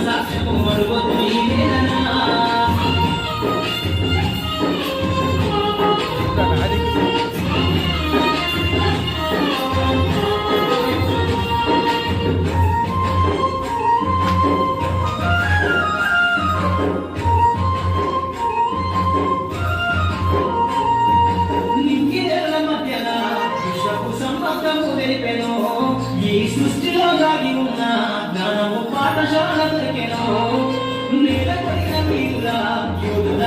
సాక్ష్యము అడుగొద్దు ఈ వేదన ఈ సృష్టిలో దాగి ఉన్న జ్ఞానము పాఠశాల దొరికెను నేల పడిన వీరుల యోధుల